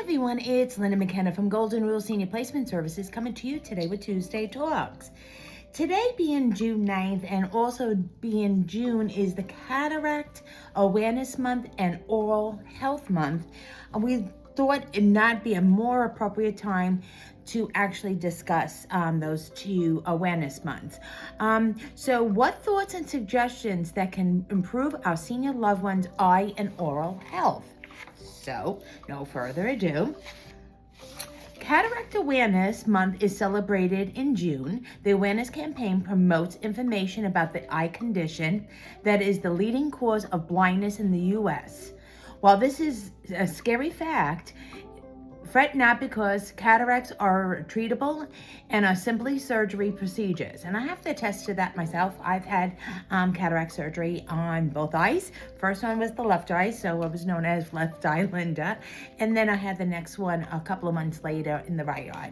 everyone, it's Linda McKenna from Golden Rule Senior Placement Services coming to you today with Tuesday Talks. Today being June 9th and also being June is the Cataract Awareness Month and Oral Health Month. We thought it not be a more appropriate time to actually discuss those two awareness months. So what thoughts and suggestions that can improve our senior loved ones' eye and oral health? So, no further ado. Cataract Awareness Month is celebrated in June. The awareness campaign promotes information about the eye condition that is the leading cause of blindness in the U.S. While this is a scary fact, fret not, because cataracts are treatable and are simply surgery procedures. And I have to attest to that myself. I've had cataract surgery on both eyes. First one was the left eye, so I was known as Left Eye Linda. And then I had the next one a couple of months later in the right eye.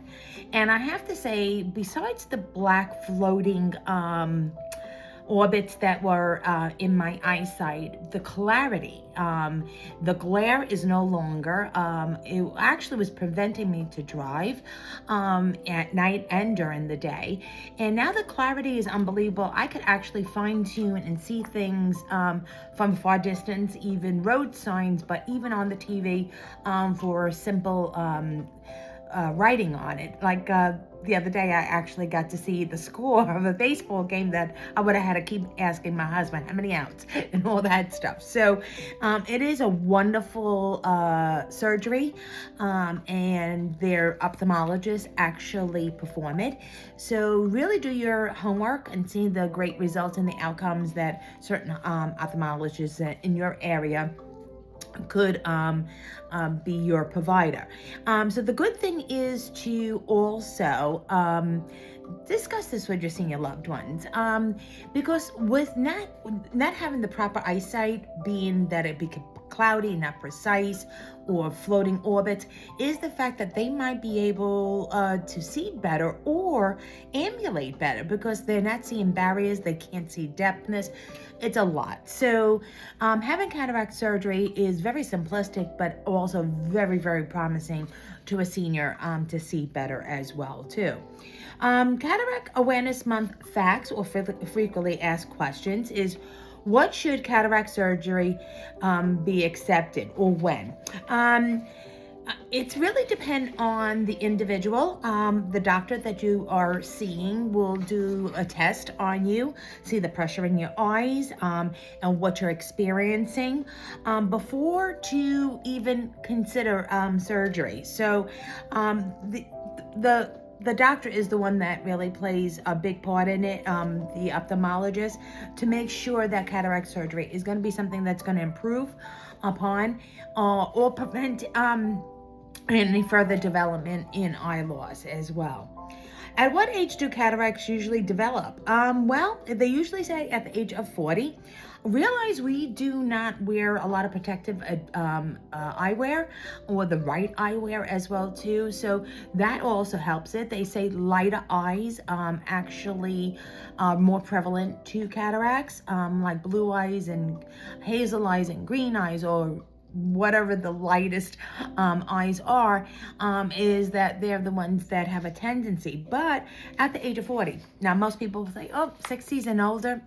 And I have to say, besides the black floating orbits that were in my eyesight, the clarity, the glare is no longer. It actually was preventing me to drive at night and during the day. And now the clarity is unbelievable. I could actually fine tune and see things from far distance, even road signs, but even on the TV for simple writing on it. Like the other day, I actually got to see the score of a baseball game that I would have had to keep asking my husband how many outs and all that stuff. So it is a wonderful surgery, and their ophthalmologists actually perform it. So really do your homework and see the great results and the outcomes that certain ophthalmologists in your area could be your provider. So the good thing is to also discuss this with your senior loved ones, because with not having the proper eyesight, being that it be cloudy, not precise, or floating orbits, is the fact that they might be able to see better or ambulate better because they're not seeing barriers, they can't see depthness. It's a lot. So having cataract surgery is very simplistic, but also very, very promising to a senior to see better as well too. Cataract Awareness Month facts or frequently asked questions is: what should cataract surgery be accepted, or when? It's really depend on the individual. The doctor that you are seeing will do a test on you, see the pressure in your eyes, and what you're experiencing before to even consider surgery. So the doctor is the one that really plays a big part in it, the ophthalmologist, to make sure that cataract surgery is going to be something that's going to improve upon or prevent any further development in eye loss as well. At what age do cataracts usually develop? Well, they usually say at the age of 40. Realize we do not wear a lot of protective eyewear, or the right eyewear as well too. So that also helps it. They say lighter eyes actually are more prevalent to cataracts, like blue eyes and hazel eyes and green eyes, or whatever the lightest eyes are, is that they're the ones that have a tendency. But at the age of 40, now most people say, oh, 60s and older.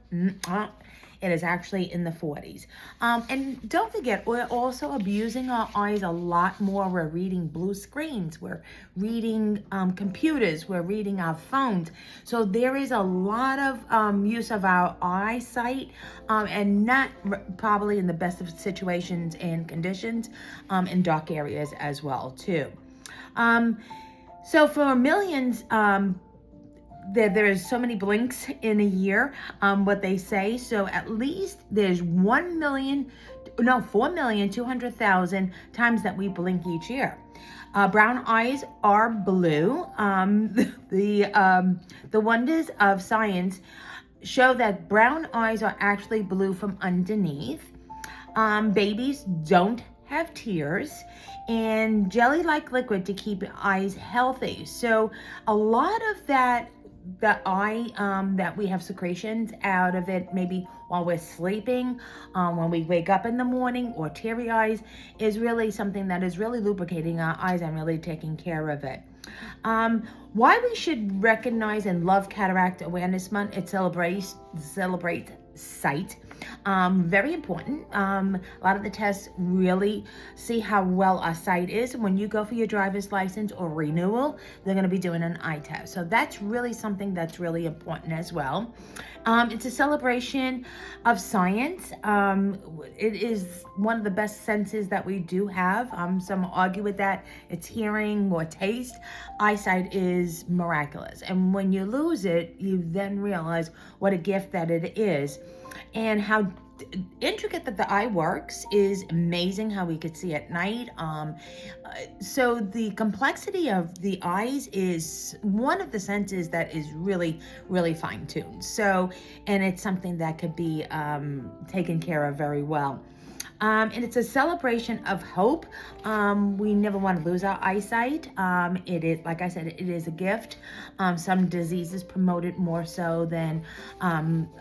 It is actually in the 40s. And don't forget, we're also abusing our eyes a lot more. We're reading blue screens. We're reading computers. We're reading our phones. So there is a lot of use of our eyesight, and not probably in the best of situations and conditions, in dark areas as well too. So for millions, there's so many blinks in a year, what they say. So at least there's 4,200,000 times that we blink each year. Brown eyes are blue. The wonders of science show that brown eyes are actually blue from underneath. Babies don't have tears, and jelly-like liquid to keep eyes healthy. So a lot of that the eye, that we have secretions out of it, maybe while we're sleeping, when we wake up in the morning, or teary eyes, is really something that is really lubricating our eyes and really taking care of it. Why we should recognize and love Cataract Awareness Month: it celebrates sight. Very important. A lot of the tests really see how well our sight is. When you go for your driver's license or renewal, they're going to be doing an eye test. So that's really something that's really important as well. It's a celebration of science. It is one of the best senses that we do have. Some argue with that. It's hearing or taste. Eyesight is miraculous. And when you lose it, you then realize what a gift that it is. And how intricate that the eye works is amazing, how we could see at night. So the complexity of the eyes is one of the senses that is really, really fine-tuned. So, and it's something that could be taken care of very well. And it's a celebration of hope. We never want to lose our eyesight. It is, like I said, it is a gift. Some diseases promote it more so than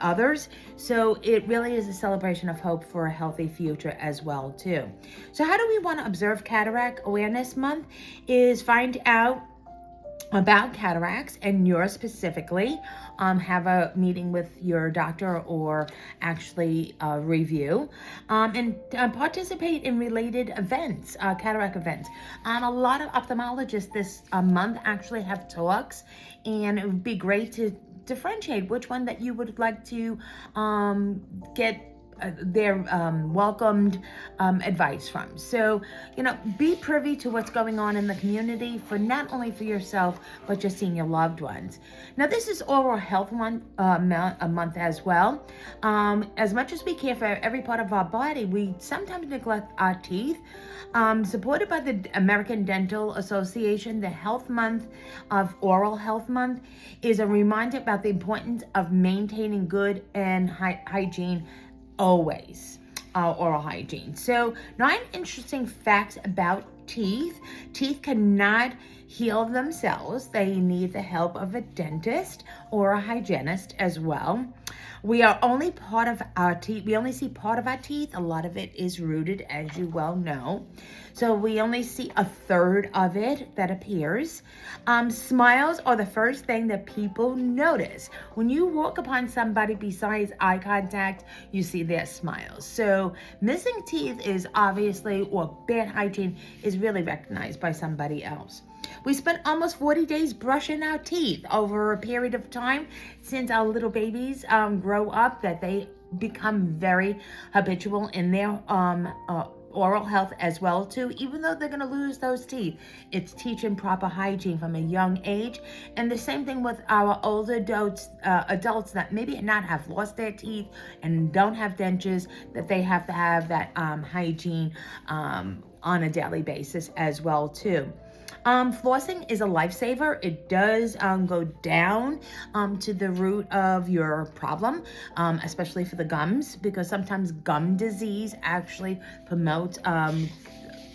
others. So it really is a celebration of hope for a healthy future as well, too. So how do we want to observe Cataract Awareness Month? Is find out about cataracts, and yours specifically. Have a meeting with your doctor, or actually review, and participate in related events, cataract events. A lot of ophthalmologists this month actually have talks, and it would be great to differentiate which one that you would like to get their welcomed advice from. So, be privy to what's going on in the community, for not only for yourself, but your senior loved ones. Now, this is Oral Health Month, a month as well. As much as we care for every part of our body, we sometimes neglect our teeth. Supported by the American Dental Association, the Health Month of Oral Health Month is a reminder about the importance of maintaining good and hygiene always, oral hygiene. So 9 interesting facts about teeth. Teeth cannot heal themselves. They need the help of a dentist or a hygienist as well. We are only part of our teeth. We only see part of our teeth. A lot of it is rooted, as you well know. So we only see a third of it that appears. Smiles are the first thing that people notice. When you walk upon somebody, besides eye contact, you see their smiles. So missing teeth is obviously, or bad hygiene is really recognized by somebody else. We spent almost 40 days brushing our teeth over a period of time since our little babies grow up, that they become very habitual in their oral health as well too. Even though they're going to lose those teeth, it's teaching proper hygiene from a young age. And the same thing with our older adults that maybe not have lost their teeth and don't have dentures, that they have to have that hygiene on a daily basis as well too. Flossing is a lifesaver. It does go down to the root of your problem, especially for the gums, because sometimes gum disease actually promotes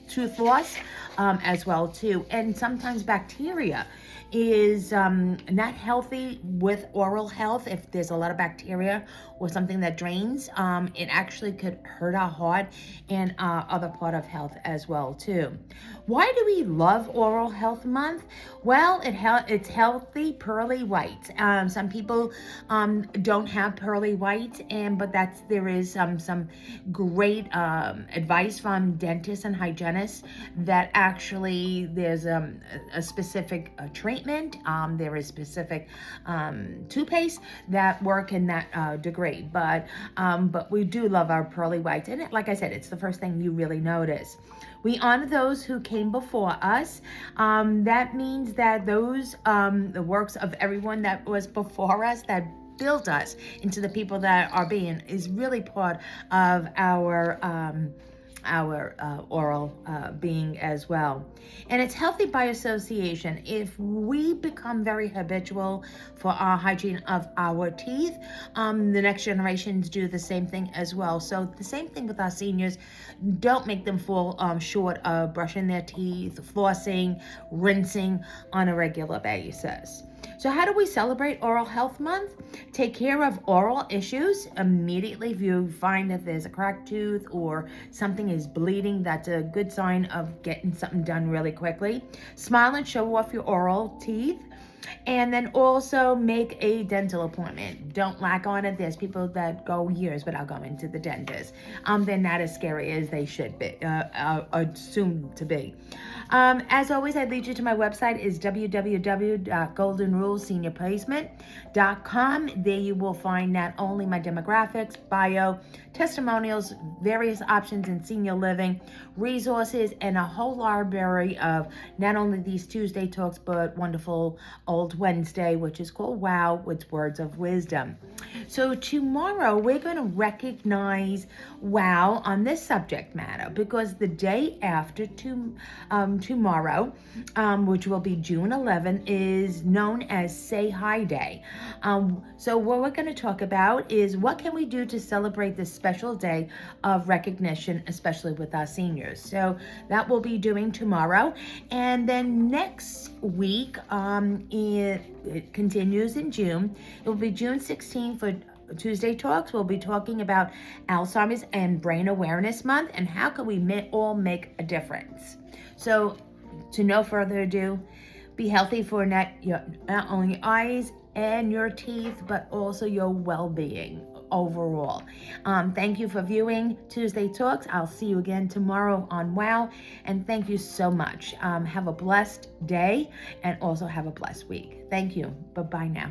tooth loss as well too. And sometimes bacteria is not healthy with oral health. If there's a lot of bacteria or something that drains, it actually could hurt our heart and other part of health as well too. Why do we love Oral Health Month? Well, it's healthy pearly whites. Some people don't have pearly whites, but there is some great advice from dentists and hygienists that actually there's a specific treatment. There is specific toothpaste that work in that degree. But we do love our pearly whites, and like I said, it's the first thing you really notice. We honor those who came before us. That means that those the works of everyone that was before us, that built us into the people that are being, is really part of our oral being as well. And it's healthy by association. If we become very habitual for our hygiene of our teeth, the next generations do the same thing as well. So the same thing with our seniors. Don't make them fall short of brushing their teeth, flossing, rinsing on a regular basis. So how do we celebrate Oral Health Month? Take care of oral issues immediately. If you find that there's a cracked tooth or something is bleeding, that's a good sign of getting something done really quickly. Smile and show off your oral teeth. And then also make a dental appointment. Don't lack on it. There's people that go years without going to the dentist. They're not as scary as they should be, assumed to be. As always, I lead you to my website is www.goldenruleseniorplacement.com. There you will find not only my demographics, bio, testimonials, various options in senior living, resources, and a whole library of not only these Tuesday talks, but wonderful Old Wednesday, which is called WOW, with words of wisdom. So tomorrow we're going to recognize WOW on this subject matter, because the day after tomorrow, which will be June 11th, is known as Say Hi Day. So what we're going to talk about is what can we do to celebrate this special day of recognition, especially with our seniors. So that we'll be doing tomorrow. And then next week, it continues in June. It will be June 16th for Tuesday Talks. We'll be talking about Alzheimer's and Brain Awareness Month and how can we all make a difference. So to no further ado, be healthy for not only your eyes and your teeth, but also your well-being overall. Thank you for viewing Tuesday Talks. I'll see you again tomorrow on WOW, and thank you so much. Have a blessed day and also have a blessed week. Thank you. Bye-bye now.